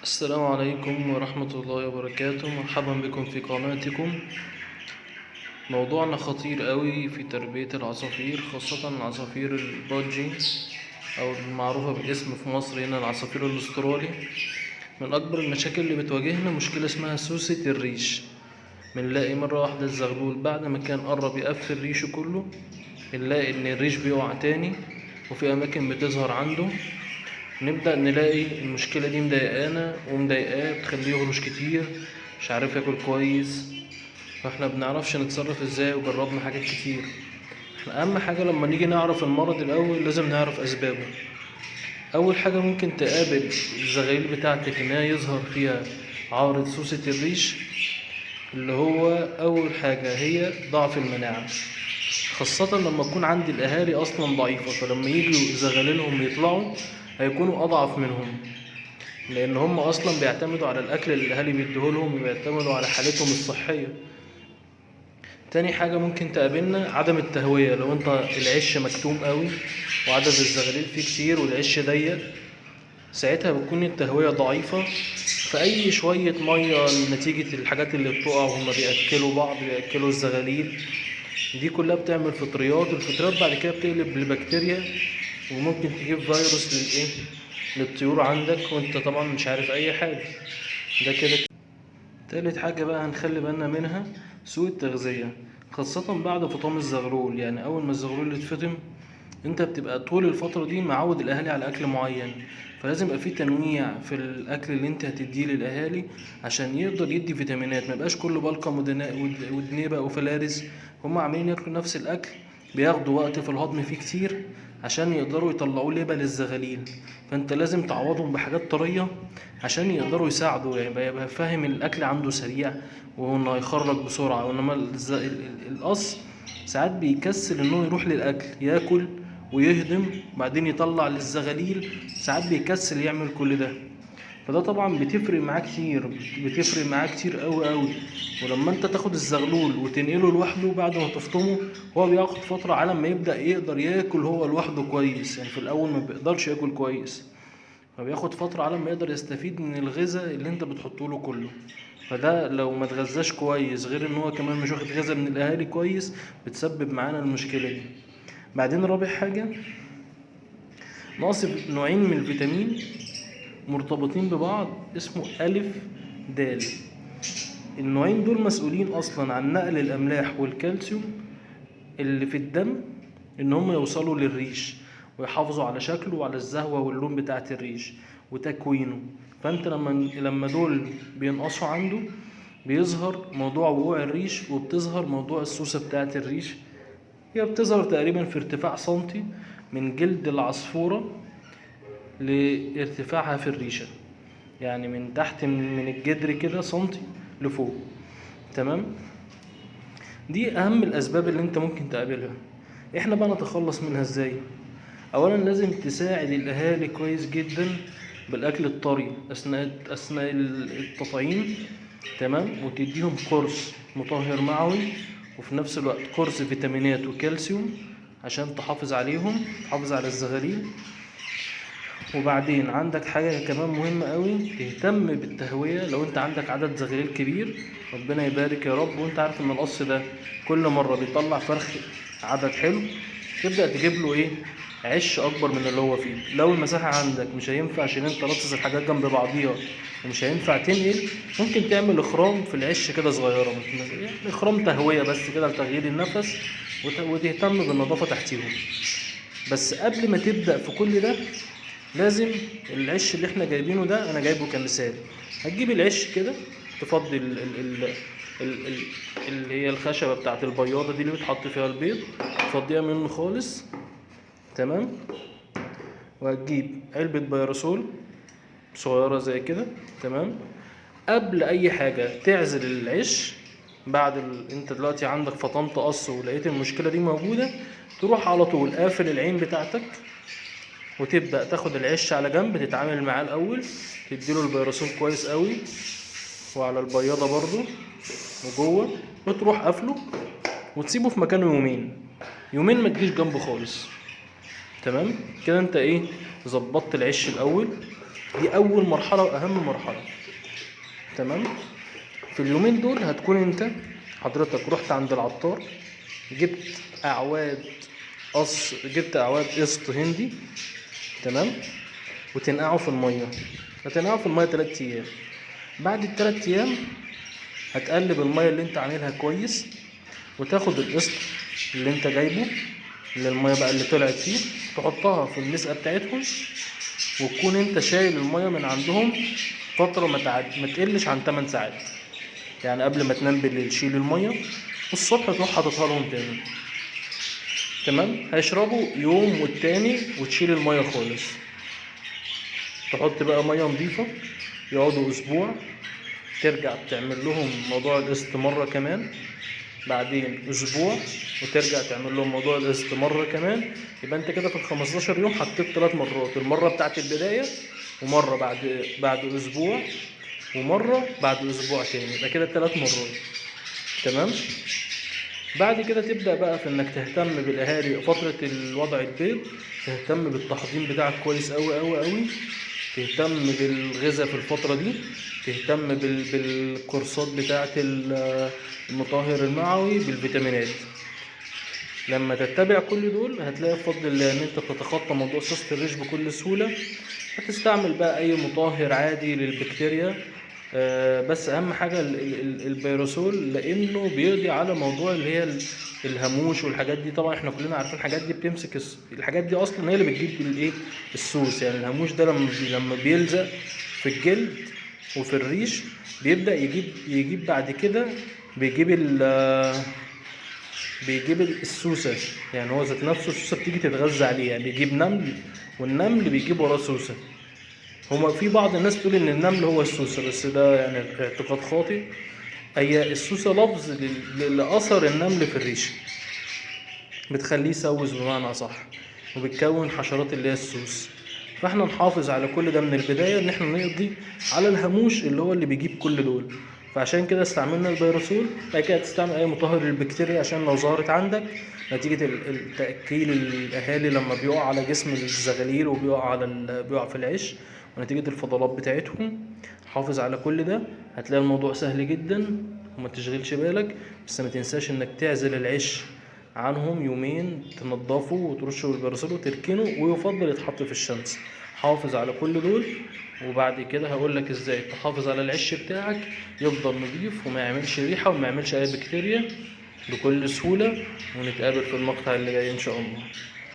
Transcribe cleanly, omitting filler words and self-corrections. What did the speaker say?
السلام عليكم ورحمة الله وبركاته. مرحبا بكم في قناتكم. موضوعنا خطير قوي في تربية العصافير، خاصة العصافير البادجي أو المعروفة بالاسم في مصر هنا العصافير الأسترالي. من أكبر المشاكل اللي بتواجهنا مشكلة اسمها سوسة الريش. بنلاقي مرة واحدة الزغلول بعد ما كان قرب يقفل ريشه كله بنلاقي إن الريش بيقع تاني، وفي أماكن بتظهر عنده. نبدأ نلاقي المشكلة دي مضايقانا ومضايقاه، بتخليه يهرش كتير، مش عارف ياكل كويس. فاحنا بنعرفش نتصرف ازاي، وجربنا حاجات كتير. احنا اهم حاجة لما نيجي نعرف المرض الاول لازم نعرف اسبابه. اول حاجة ممكن تقابل الزغاليل بتاعتك انها يظهر فيها عارض سوسة الريش، اللي هو اول حاجة هي ضعف المناعة، خاصة لما تكون عند الاهالي اصلا ضعيفة، فلما يجوا زغاليلهم يطلعوا هيكونوا اضعف منهم، لان هم اصلا بيعتمدوا على الاكل اللي الاهالي بيديهولهم، وبيعتمدوا على حالتهم الصحيه. تاني حاجه ممكن تقابلنا عدم التهويه. لو انت العش مكتوم قوي وعدد الزغاليل فيه كتير والعش ضيق، ساعتها بتكون التهويه ضعيفه، فاي شويه ميه نتيجه الحاجات اللي بتقع وهم بياكلوا بعض، بياكلوا الزغاليل، دي كلها بتعمل فطريات. الفطريات بعد كده بتقلب لبكتيريا، وممكن تجيب فيروس للايه، للطيور عندك، وانت طبعا مش عارف اي حاجه. ده كده. تالت حاجة بقى هنخلي بالنا منها سوء التغذية، خاصة بعد فطام الزغلول. يعني أول ما الزغلول يتفطم انت بتبقى طول الفترة دي معود الأهالي على أكل معين، فلازم يبقى فيه تنويع في الأكل اللي انت هتديه للأهالي عشان يقدر يدي فيتامينات. ميبقاش كله بلقم ودنيبة وفلارس، هما عاملين ياكلوا نفس الأكل، بياخدوا وقت في الهضم فيه كتير عشان يقدروا يطلعوا لبن للزغاليل. فانت لازم تعوضهم بحاجات طرية عشان يقدروا يساعدوا، يعني يبقى فاهم الأكل عنده سريع وانه هيخرج بسرعة. وانما القص ساعات بيكسل انه يروح للأكل ياكل ويهضم بعدين يطلع للزغاليل، ساعات بيكسل يعمل كل ده. فده طبعا بتفرق معاه كتير، بتفرق معاه كتير قوي قوي. ولما انت تاخد الزغلول وتنقله لوحده بعد ما تفطمه، هو بياخد فترة على ما يبدأ يقدر ياكل هو لوحده كويس. يعني في الأول ما بيقدرش ياكل كويس، فبياخد فترة على ما يقدر يستفيد من الغذاء اللي انت بتحطه له كله. فده لو ما اتغذاش كويس، غير ان هو كمان مش واخد غذاء من الاهالي كويس، بتسبب معانا المشكلة دي. بعدين رابع حاجة، نقص نوعين من الفيتامين مرتبطين ببعض اسمه ألف دال. النوعين دول مسؤولين أصلا عن نقل الأملاح والكالسيوم اللي في الدم، إن هم يوصلوا للريش ويحافظوا على شكله وعلى الزهوة واللون بتاعة الريش وتكوينه. فأنت لما دول بينقصوا عنده بيظهر موضوع وقوع الريش، وبتظهر موضوع السوسة بتاعة الريش. هي بتظهر تقريبا في ارتفاع سنتي من جلد العصفورة لارتفاعها في الريشة، يعني من تحت من الجدر كده سنتي لفوق. تمام. دي اهم الاسباب اللي انت ممكن تقابلها. احنا بقى نتخلص منها ازاي؟ اولا لازم تساعد الاهالي كويس جدا بالاكل الطري اثناء التطعيم. تمام. وتديهم قرص مطهر معوي، وفي نفس الوقت قرص فيتامينات وكالسيوم عشان تحافظ عليهم، تحافظ على الزغاليل. وبعدين عندك حاجة كمان مهمة قوي، تهتم بالتهوية. لو انت عندك عدد زغاليل كبير، ربنا يبارك يا رب، وانت عارف ان القص ده كل مرة بيطلع فرخ عدد حلو، تبدأ تجيب له ايه، عش اكبر من اللي هو فيه. لو المساحة عندك مش هينفع عشان انت رصص الحاجات جنب بعضيها ومش هينفع تنقل، ممكن تعمل اخرام في العش كده صغيرة، يعني اخرام تهوية بس كده لتغيير النفس، وتهتم بالنظافة تحتيهم. بس قبل ما تبدأ في كل ده، لازم العش اللي احنا جايبينه ده، انا جايبه كمثال، هتجيب العش كده، تفضي ال اللي هي الخشبة بتاعت البياضة دي اللي بتحط فيها البيض، تفضيها منه خالص. تمام. وهتجيب علبة بيرسول صغيرة زي كده. تمام. قبل اي حاجة تعزل العش، انت دلوقتي عندك فطمت قص ولقيت المشكلة دي موجودة، تروح على طول قافل العين بتاعتك، وتبدأ تاخد العش على جنب، تتعامل معاه الأول، تديله البيرسول كويس قوي وعلى البياضة برضو وجوه، وتروح قافله وتسيبه في مكانه يومين ما تجيش جنبه خالص. تمام كده. انت ايه، ظبطت العش الأول دي اول مرحله واهم مرحله. تمام. في اليومين دول هتكون انت حضرتك رحت عند العطار، جبت اعواد قسط هندي. تمام. وتنقعه في الميه، هتنقعه في الميه 3 ايام. بعد ال3 ايام هتقلب الميه اللي انت عاملها كويس، وتاخد القسط اللي انت جايبه، اللي الميه بقى اللي طلعت فيه، تحطها في المسقه بتاعتهم، وتكون انت شايل الميه من عندهم فتره ما تقلش عن 8 ساعات. يعني قبل ما تنام بالليل شيل الميه، والصبح تروح حاططها لهم تاني. تمام. هيشربوا يوم والتاني وتشيل الميه خالص، تحط بقى ميه نظيفه، يقعدوا اسبوع، ترجع تعمل لهم موضوع القسط مره كمان، بعدين اسبوع وترجع تعمل لهم موضوع القسط مره كمان. يبقى انت كده في ال15 يوم حطيت 3 مرات، المره بتاعت البدايه، ومره بعد اسبوع، ومره بعد اسبوع تاني، يبقى كده 3 مرات. تمام. بعد كده تبدا بقى في انك تهتم بالاهالي فتره الوضع البيض، تهتم بالتحضير بتاعك كويس قوي قوي قوي، تهتم بالغذاء في الفتره دي، تهتم بالكورسات بتاعه المطهر المعوي، بالفيتامينات. لما تتبع كل دول هتلاقي بفضل الله ان انت بتتخطى موضوع سوسة الريش بكل سهولة. هتستعمل بقى اي مطهر عادي للبكتيريا، بس اهم حاجة البيروسول، لانه بيقضي على موضوع اللي هي الهاموش والحاجات دي. طبعا احنا كلنا عارفين الحاجات دي بتمسك الحاجات دي اصلا هي اللي بتجيب الايه، السوس. يعني الهاموش ده لما بيلزق في الجلد وفي الريش بيبدأ يجيب بعد كده، بيجيب السوسة. يعني هو ذات نفسه السوسة بتيجي تتغذى عليه، يعني بيجيب نمل، والنمل بيجيب وراه سوسة. هما في بعض الناس بتقول ان النمل هو السوسة، بس ده يعني اعتقاد خاطئ. هي السوسة لفظ لأثر النمل في الريش، بتخليه يسوس بمعنى أصح، وبتكون حشرات اللي هي السوس. فاحنا نحافظ على كل ده من البداية، ان احنا نقضي على الهاموش اللي هو اللي بيجيب كل دول. فعشان كده استعملنا البيروسول. بعد كده تستعمل اي مطهر للبكتيريا عشان لو ظهرت عندك نتيجة التأكيل الأهالي لما بيقع على جسم الزغاليل بيقع في العش، ونتيجة الفضلات بتاعتهم. حافظ على كل ده، هتلاقي الموضوع سهل جدا وما تشغلش بالك. بس ما تنساش انك تعزل العش عنهم يومين، تنضفه وترشه بالبيروسول وتركنه، ويفضل يتحط في الشمس. حافظ على كل دول، وبعد كده هقولك ازاي تحافظ على العش بتاعك يفضل نظيف وما يعملش ريحة وما يعملش اي بكتيريا بكل سهولة. ونتقابل في المقطع اللي جاي ان شاء الله.